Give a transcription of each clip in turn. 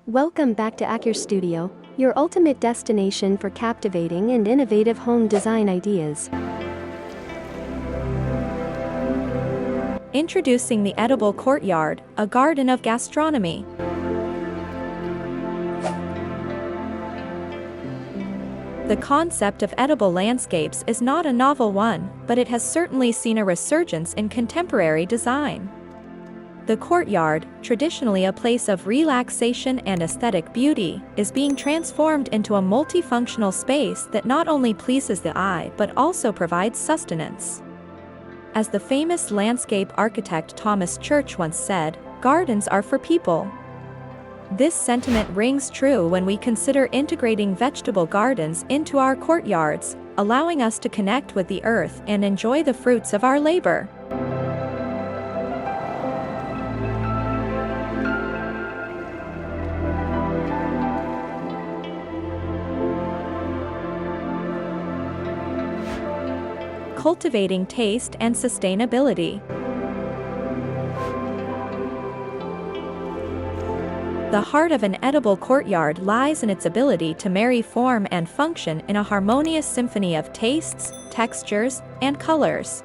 Welcome back to Acker Studio, your ultimate destination for captivating and innovative home design ideas. Introducing the edible courtyard, a garden of gastronomy. The concept of edible landscapes is not a novel one, but it has certainly seen a resurgence in contemporary design. The courtyard, traditionally a place of relaxation and aesthetic beauty, is being transformed into a multifunctional space that not only pleases the eye but also provides sustenance. As the famous landscape architect Thomas Church once said, "Gardens are for people." This sentiment rings true when we consider integrating vegetable gardens into our courtyards, allowing us to connect with the earth and enjoy the fruits of our labor. Cultivating taste and sustainability. The heart of an edible courtyard lies in its ability to marry form and function in a harmonious symphony of tastes, textures, and colors.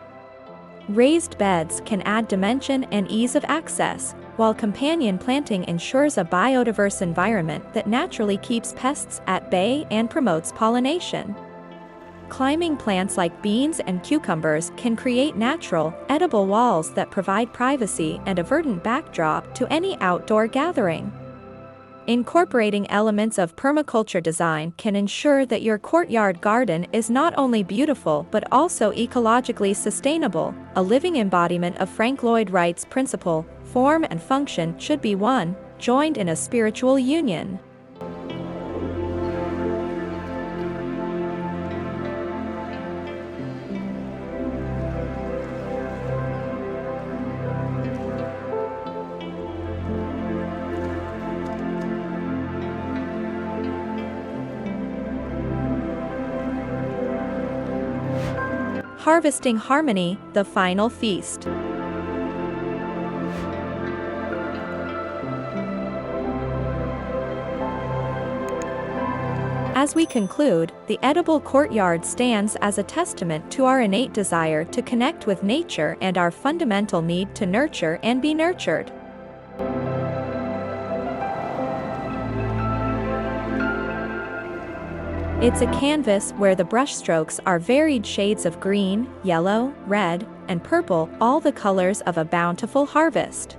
Raised beds can add dimension and ease of access, while companion planting ensures a biodiverse environment that naturally keeps pests at bay and promotes pollination. Climbing plants like beans and cucumbers can create natural, edible walls that provide privacy and a verdant backdrop to any outdoor gathering. Incorporating elements of permaculture design can ensure that your courtyard garden is not only beautiful but also ecologically sustainable, a living embodiment of Frank Lloyd Wright's principle, form and function should be one, joined in a spiritual union. Harvesting harmony, the final feast. As we conclude, the edible courtyard stands as a testament to our innate desire to connect with nature and our fundamental need to nurture and be nurtured. It's a canvas where the brushstrokes are varied shades of green, yellow, red, and purple, all the colors of a bountiful harvest.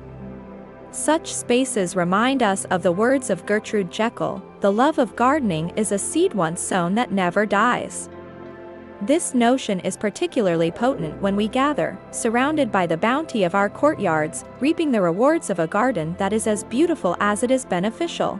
Such spaces remind us of the words of Gertrude Jekyll, "The love of gardening is a seed once sown that never dies." This notion is particularly potent when we gather, surrounded by the bounty of our courtyards, reaping the rewards of a garden that is as beautiful as it is beneficial.